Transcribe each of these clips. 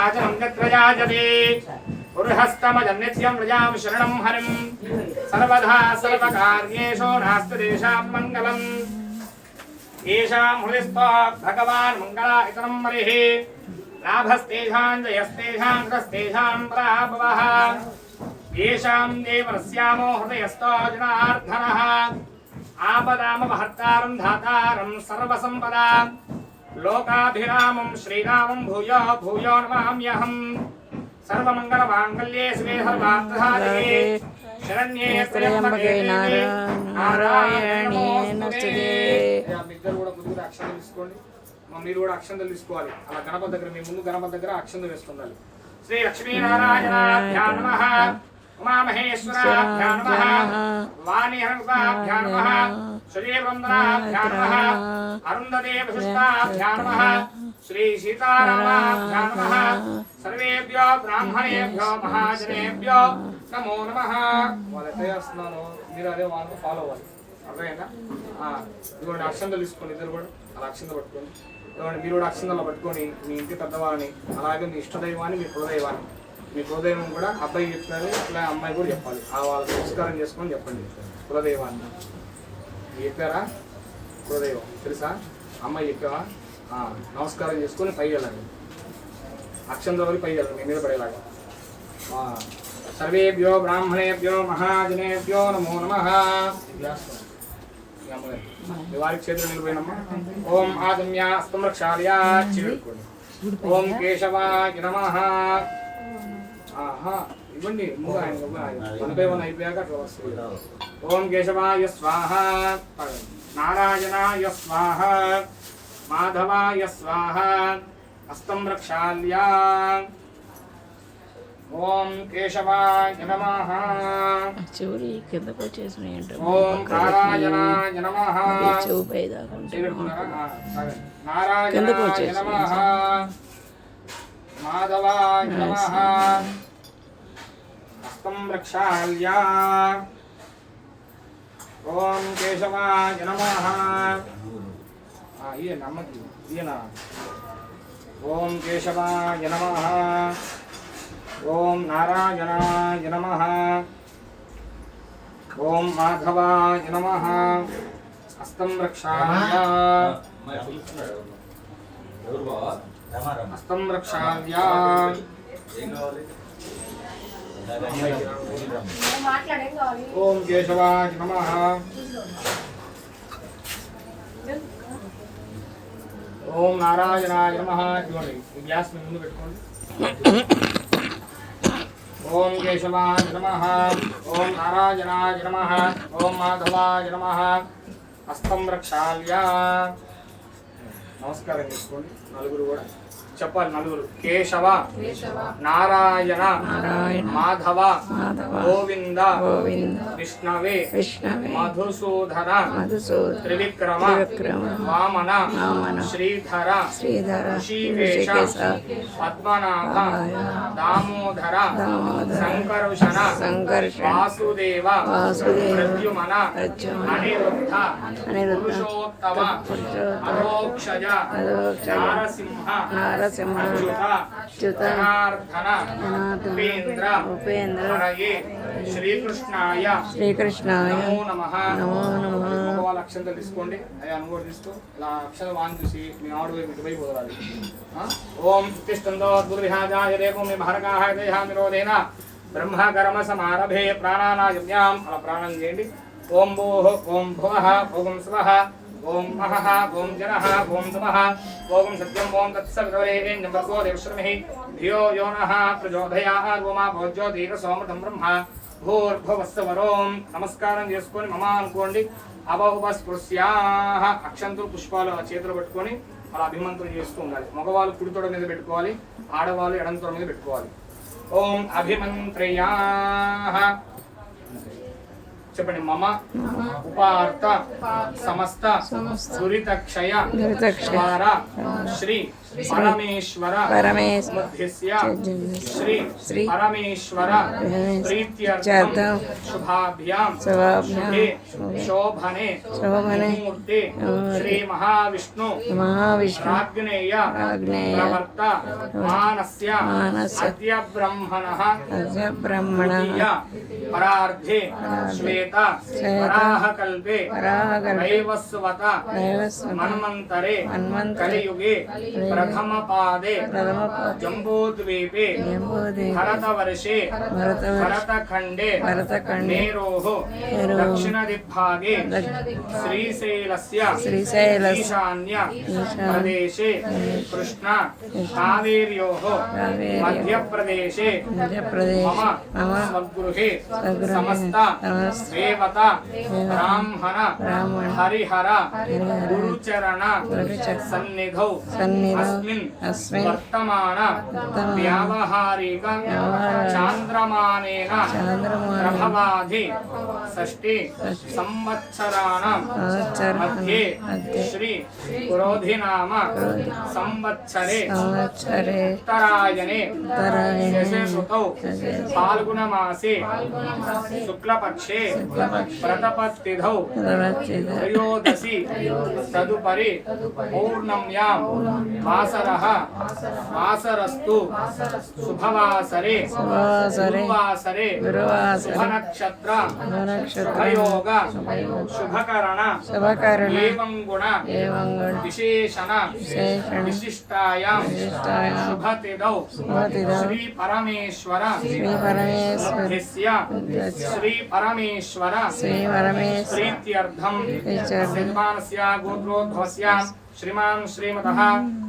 आचनं यत्रयाजते उर्हस्तमजन्नित्यं व्रजां शरणं हरिं सर्वदा सर्वकार्येषु नास्ति तेषां मङ्गलम् येषां हृदिस्थो भगवान् मङ्गलायतनं हरिः लाभस्तेषां जयस्तेषां कृतस्तेषां पराभवः येषां देवरस्यामो हृदयस्थो जनार्दनः आपदामपहर्तारं धातारं सर्वसम्पदां लोकाभिरामं श्रीरामं भूयो भूयो नमाम्यहम् सर्वमङ्गलमाङ्गल्ये शिवे सर्वार्थसाधिके शरण्ये त्र्यम्बके नारायणे नमोस्तुते। మీద్దరు కూడా ముందుగా అక్షంతలు తీసుకోండి. మీరు కూడా అక్షంతలు తీసుకోవాలి. అలా గణపతి దగ్గర మీ ముందు గణపతి దగ్గర అక్షంతలు వేస్తుండాలి. శ్రీ లక్ష్మీనారాయణాభ్యాం నమః उमामहेश्वराभ्यां नमः वाणीहंसाभ्यां नमः श्रीवृंदनाभ्यां नमः अरुन्धती वसिष्ठाभ्यां नमः श्री सीतारामाभ्यां नमः सर्वेभ्यो ब्राह्मणेभ्यो महाजनेभ्यो नमो नमः। వాళ్ళైతే వస్తున్నాను మీరు అదే వాళ్ళని ఫాలో అవ్వాలి. అర్థమైందా? ఇదిగోండి అక్షంతలు తీసుకోండి. ఇద్దరు కూడా అలా అక్షంతలు పట్టుకోండి. ఇదిగోండి మీరు కూడా అక్షంతలు పట్టుకొని మీ ఇంటి పెద్దవాళ్ళని అలాగే మీ ఇష్టదైవాన్ని మీ కులదైవాన్ని మీ కులదైవం కూడా అబ్బాయి చెప్తారు అట్లా అమ్మాయి కూడా చెప్పాలి. వాళ్ళకి నమస్కారం చేసుకొని చెప్పండి కులదైవాన్ని. చెప్పారా? కులదైవం తెలుసా? అమ్మాయి చెప్పావా? నమస్కారం చేసుకొని పై వెళ్ళండి. అక్షంతలు పై వెళ్ళండి మీ మీద పడేలాగా. सर्वेभ्यो ब्राह्मणेभ्यो महाजनेभ्यो नमो नमः। वारी क्षेत्र निलबोयिनम्मा ओम आदम्य स्तंभक्षालया चिरुकोंडि ओम केशवाय नमः। ఇవ్వండి ముందు ఆయన వన్ బై వన్ అయిపోయాక అట్లా వస్తుంది. ఓం కేశవాయ స్వాహ నారాయణాయ స్వాహ మాధవాయ స్వాహ హస్తం రక్షాల్యా ఓం కేశవాయ నమః చివరి కిందకు వచ్చేసినాయి. ఓం నారాయణాయ నమః చెవు పై దాకుంటే నారాయణాయ నమః మాధవాయ నమః హస్తం రక్షాల్యా ఓం కేశవాయ నమః ఈయన నమ్మకి ఈయన ఓం కేశవాయ నమః ఓం నారాయణాయ నమః ఓం మాధవాయ నమః హస్తం రక్షాల్యా హస్తం రక్షాల్యా ఓం కేశవాయ నమః ఓం నారాయణాయ నమః. ఇదిగోండి ఈ గ్లాస్ మీ ముందు పెట్టుకోండి. ఓం కేశవాయ నమః ఓం నారాయణాయ నమః ఓం మాధవాయ నమః హస్తం రక్షాల్యా. నమస్కారం చేసుకోండి. నలుగురు కూడా చెప్పాలి. నలుగురు కేశవ నారాయణ మాధవ గోవింద విష్ణవే మధుసూదన త్రివిక్రమ వామన శ్రీధర ఋషికేశ పద్మనాభ దామోదర సంకర్షణ వాసుదేవ ప్రద్యుమన అనిరుద్ధ పురుషోత్తమ అధోక్షజ నారసింహ ఉపేంద్ర శ్రీకృష్ణాయ నమో నమః. వాళ్ళ అక్షంతలు తీసుకోండి. అవి అనుకోటి తీసుకో. ఇలా అక్షర వాన్ చూసి మీ ఆడు ఇటువైపు వదలాలి. ఓం తిష్టంతో దుర్విహాజాయ రేపు మీ భారకాయ దేహామిరోధేన బ్రహ్మకర్మ సమారభే ప్రాణానాయమ్యాం. అలా ప్రాణం చేయండి. ఓం భూః ఓం భువః ఓం స్వః ఓం మహః ఓం జనః ఓం తమః ఓం సత్యం ఓం తత్సవితుర్వరేణ్యం భర్గో దేవశ్రమిః ధియో యో నః ప్రచోదయాత్ ఓమా భోజ్యోతిః సోమృతం బ్రహ్మ భూర్భువస్సవరోం. నమస్కారం చేసుకొని మమ అనుకోండి. అబహుపస్పృశ్యాః అక్షంతులు పుష్పాలు చేతులు పట్టుకొని అలా అభిమంత్రం చేస్తూ ఉండాలి. మగవాళ్ళు కుడి తొడ మీద పెట్టుకోవాలి, ఆడవాళ్ళు ఎడమ తొడ మీద పెట్టుకోవాలి. ఓం అభిమంత్రయాః చెప్పండి. మమ ఉపార్త సమస్త దురితక్షయ ద్వారా శ్రీ పరమేశ్వర పరమేశ్వర ముద్దిశ్య శ్రీ శ్రీ పరమేశ్వర ప్రీత్యర్థం చార్థం శుభాభ్యాం శుభాభ్యాం శుభే శోభనే శోభనే మూర్తి శ్రీ మహావిష్ణు మహావిష్ణు ఆగ్నేయ ఆగ్నేయ ప్రవర్త మానస్య మానస్య అద్య బ్రహ్మణః అస్య బ్రహ్మణ ద్వితీయ పరార్ధే శ్వేత వరాహకల్పే వరాహకల్పే వైవస్వత దైవస్వ మన్వంతరే మన్వంతరే కలియుగే ప్రథమ పాదే ప్రథమ జంబూద్వీపే జంబూద్వీపే భరతవర్షే భరతవర్షే భరతఖండే భరతఖండే మేరోః మేరోః దక్షిణదిగ్భాగే శ్రీశైలస్య శ్రీశైలస్య ఈశాన్య ఈశాన్య ప్రదేశే కృష్ణ కావేర్యోః కావేర్యోః మధ్యప్రదేశే మధ్యప్రదేశ్ మమ మమ స్వగృహే స్వగృహే సమస్త సమస్త దేవత బ్రాహ్మణ బ్రాహ్మణ హరిహర హరిహర గురుచరణ గురుచరణ సన్నిధౌ సన్నిధౌ అస్మిన్ అస్మిన్ వర్తమాన వర్తమాన వ్యావహారిక వ్యావహారిక చాంద్రమానేన చాంద్రమానేన ప్రభవాధి షష్ఠి సంవత్సరాణం మధ్యే శ్రీ క్రోధినామ సంవత్సరే సంవత్సరే ఉత్తరాయణే ఉత్తరాయణే శశిసుతౌ ఫాల్గుణమాసే శుక్లపక్షే ప్రతపత్తిథౌ త్రయోదశి తదుపరి పౌర్ణమ్యాం వాసరః వాసరస్తు శుభవాసరే శుభవాసరే గురువాసరే గురువాసరే శుభనక్షత్ర శుభనక్షత్ర శుభయోగ శుభకరణ శుభకరణ ఏవం గుణ ఏవం గుణ విశేషణ విశేషణ విశిష్టాయాం విశిష్టాయాం శుభతిథౌ శుభతిథౌ శ్రీ పరమేశ్వర శ్రీ పరమేశ్వర ముద్దిశ్య శ్రీ పరమేశ్వర శ్రీ పరమేశ్వర ప్రీత్యర్థం ప్రీత్యర్థం యజమానస్య గోత్రోద్భవస్య శ్రీమాన్ శ్రీమతః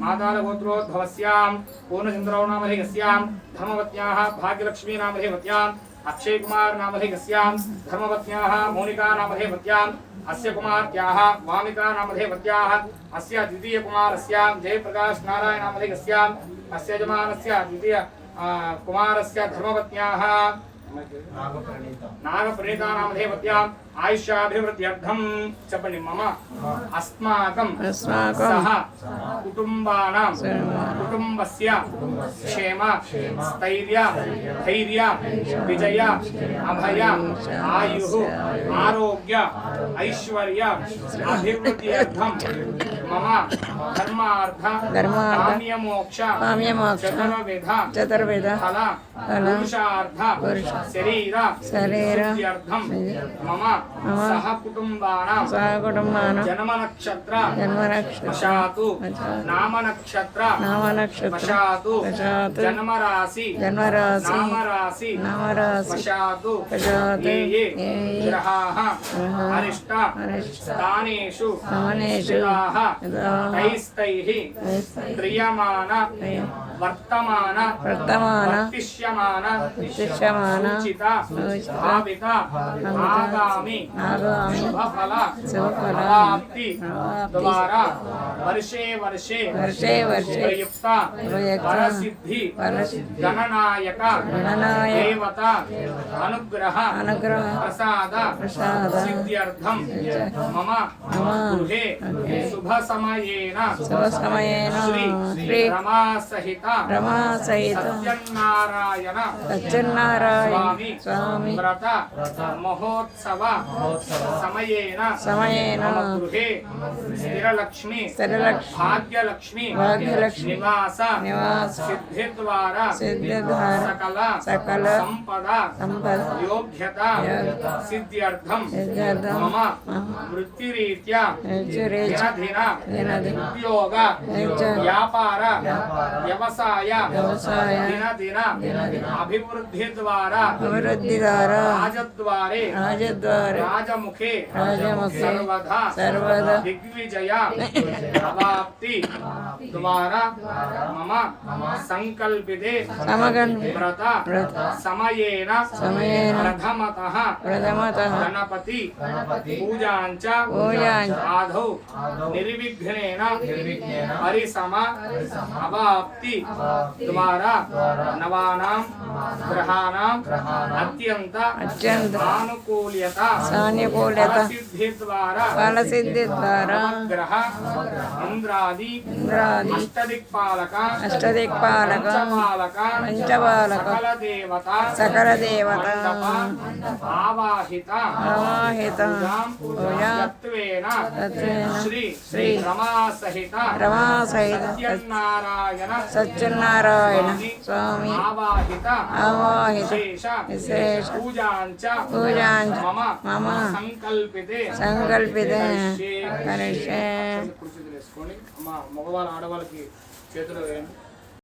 మాతాల గోత్రోద్భవస్యాం పూర్ణచంద్రౌ నామధేయస్యాం ధర్మవత్యాః భాగ్యలక్ష్మీ నామధేయవత్యాం అక్షయ్ కుమార్ నామధేయస్యాం ధర్మవత్యాః మౌనికా నామధేయవత్యాం అస్య కుమార్త్యాః వామికా నామధేయవత్యాః అస్య ద్వితీయ కుమారస్యాం జయప్రకాశ్ నారాయణ నామధేయస్యాం అస్య యజమానస్య ద్వితీయ కుమారస్య ధర్మవత్యాః నాగప్రణీతా నామధేయవత్యాం ఆయుష్యాభివృద్ధ్యర్థం చెప్పండి మమ అస్మాకం సహ కుటుంబానాం కుటుంబస్య క్షేమ స్థైర్య ధైర్య విజయ అభయ ఆయు ఆరోగ్య ఐశ్వర్య అభివృద్ధ్యర్థం మమ ధర్మార్థ కామ్యమోక్ష చతుర్విధ ఫల పురుషార్థ శరీర శుద్ధ్యర్థం మమ సహ కుటుంబానాం జన్మ నక్షత్ర వశాతు నామ నక్షత్ర వశాతు జన్మరాశి నామరాశి వశాతు ఏ ఏ గ్రహాః అరిష్ట స్థానేషు స్థితాః తైస్తైః క్రియమాణ వర్తమాన వర్తిష్యమాన సూచిత భావిత ఆగామి శుభఫల ప్రాప్తి ద్వారా వర్షే వర్షే ప్రయుక్త వరసిద్ధి గణనాయక దేవత అనుగ్రహ ప్రసాద సిద్ధ్యర్థం మమ గృహే శుభ సమయేన శ్రీ రమాసహిత సత్యనారాయణ స్వామి వ్రత మహోత్సవ సమయేన మమ గృహే స్థిరలక్ష్మి భాగ్యలక్ష్మి నివాస సిద్ధిద్వారా సకల సంపద యోగ్యత సిద్ధ్యర్థం మమ వృత్తిరీత్యా దిన ఉద్యోగ వ్యాపార వ్యవసాయ దిన అభివృద్ధి ద్వారా రాజద్వారే రాజముఖే సర్వదా దిగ్విజయ అవాప్తి ద్వారా మమ సంకల్పితే వ్రత సమయేన ప్రథమతః గణపతి పూజాంచ ఆదౌ నిర్విఘ్నేన పరిసమ అవాప్తి ద్వారా నవానాం గ్రహాణం అత్యంత సానుకూల్యత సిద్ధి ద్వారా ఫలసిద్ధి ద్వారా గ్రహ ఇంద్రాది అష్టదిక్పాలక పంచపాలక సకల దేవత ఆవాహిత పూజాత్వేన శ్రీ రమాసహిత సత్యనారాయణ స్వామి ఆవాహిత విశేష పూజాంచ మమ సంకల్పితే కరిష్యే కుర్చీ వేసుకొని అమ్మ మగవాళ్ళు ఆడవాళ్ళకి చేతులు వేయండి.